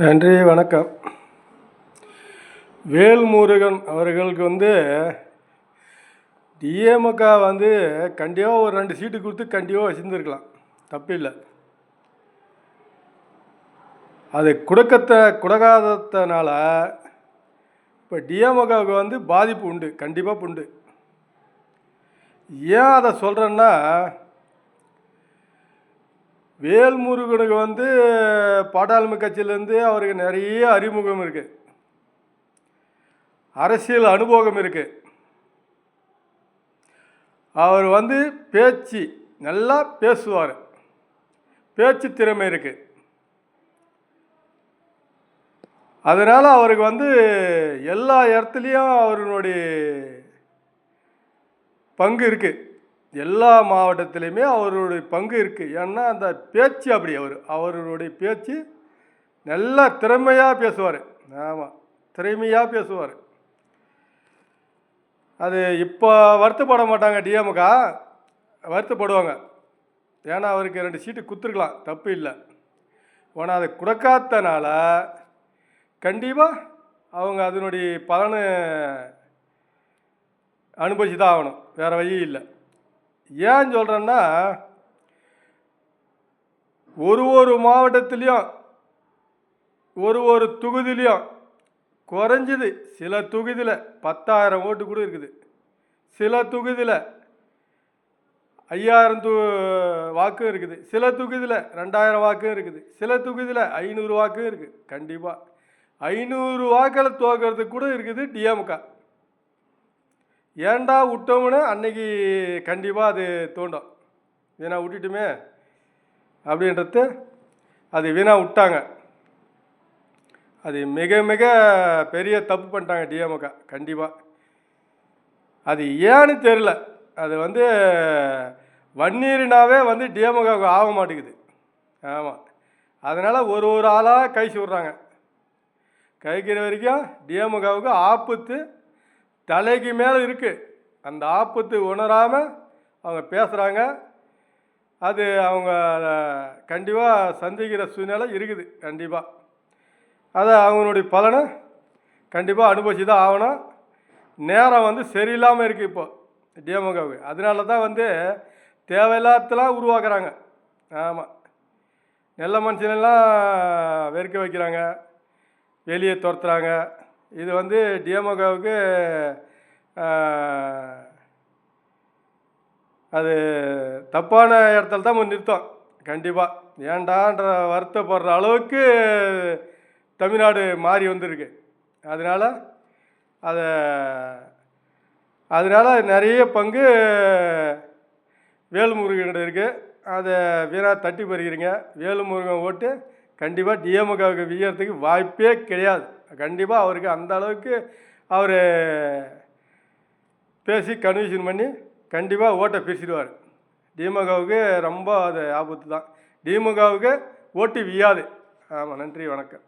நன்றி, வணக்கம். வேல்முருகன் அவர்களுக்கு டிஎம்க கண்டிப்பாக ஒரு 2 சீட்டு கொடுத்து கண்டிப்பாக வச்சுருந்துருக்கலாம், தப்பில்லை. அது கொடுக்காததுனால இப்போ டிஎம்கவுக்கு பாதிப்பு உண்டு, கண்டிப்பாக உண்டு. ஏன் அதை சொல்கிறேன்னா, வேல்முருகனுக்கு பாட்டாளி கட்சியிலேருந்து அவருக்கு நிறைய அறிமுகம் இருக்குது, அரசியல் அனுபவம் இருக்குது. அவர் பேச்சு நல்லா பேசுவார், பேச்சு திறமை இருக்குது. அதனால் அவருக்கு எல்லா இடத்துலையும் அவருடைய பங்கு இருக்குது. எல்லா மாவட்டத்திலையுமே அவருடைய பங்கு இருக்குது. ஏன்னா அந்த பேச்சு அப்படி, அவருடைய பேச்சு நல்லா திறமையாக பேசுவார். ஆமாம், திறமையாக பேசுவார். அது இப்போ வருத்தப்பட மாட்டாங்க, டிஎம்க வருத்தப்படுவாங்க. ஏன்னா அவருக்கு 2 சீட்டு கொடுத்துருக்கலாம், தப்பு இல்லை. ஆனால் அதை கொடுக்காதனால கண்டிப்பாக அவங்க அதனுடைய பலனை அனுபவிச்சு தான் ஆகணும், வேறு வழி இல்லை. ஏன் சொல்கிறேன்னா, ஒரு மாவட்டத்துலேயும் ஒரு தொகுதியிலையும் குறைஞ்சது சில தொகுதியில் 10,000 ஓட்டு கூட இருக்குது, சில தொகுதியில் 5,000 வாக்கும் இருக்குது, சில தொகுதியில் 2,000 வாக்கும் இருக்குது, சில தொகுதியில் 500 வாக்கும் இருக்குது. கண்டிப்பாக 500 வாக்கில் தோக்கிறதுக்கு கூட இருக்குது டிஎம்க. ஏண்டா விட்டோம்னு அன்னைக்கு கண்டிப்பாக அது தோண்டும், வீணா விட்டுட்டுமே அப்படின்றது. அது வீணா விட்டாங்க, அது மிக மிக பெரிய தப்பு பண்ணிட்டாங்க டிஎம்க. கண்டிப்பாக அது ஏன்னு தெரில. அது வன்னியர்னாவே டிஎம்கவுக்கு ஆக மாட்டேங்குது. ஆமாம், அதனால் ஒரு ஆளாக கை விடுறாங்க. கைக்கிற வரைக்கும் டிஎம்கவுக்கு ஆபத்து தலைக்கு மேலே இருக்குது. அந்த ஆபத்து உணராமல் அவங்க பேசுகிறாங்க. அது அவங்க கண்டிப்பாக சந்திக்கிற சூழ்நிலை இருக்குது. கண்டிப்பாக அதை அவங்களுடைய பலனை கண்டிப்பாக அனுபவிச்சு தான் ஆகணும். நேரம் சரியில்லாமல் இருக்குது இப்போ டிஎம்கவுக்கு. அதனால தான் தேவையில்லாதெல்லாம் உருவாக்குறாங்க. ஆமாம், நல்ல மனுஷனெல்லாம் வெறுக்க வைக்கிறாங்க, வெளியே துரத்துறாங்க. இது டிஎம்கவுக்கு அது தப்பான இடத்துல தான் நிறுத்தம். கண்டிப்பாக ஏண்டான்ற வருத்தப்படுற அளவுக்கு தமிழ்நாடு மாறி வந்திருக்கு. அதனால் நிறைய பங்கு வேல்முருகன் இருக்குது. அதை வீணாக தட்டி பறிக்கிறீங்க. வேல்முருகன் ஓட்டு கண்டிப்பாக டிஎம்கவுக்கு வீழறதுக்கு வாய்ப்பே கிடையாது. கண்டிப்பாக அவருக்கு அந்த அளவுக்கு அவர் பேசி கன்வின்ஷன் பண்ணி கண்டிப்பாக ஓட்டை பிரிச்சுடுவார். டிஎம்கவுக்கு ரொம்ப அது ஆபத்து தான். டிஎம்கவுக்கு ஓட்டு வீயாது. ஆமாம், நன்றி, வணக்கம்.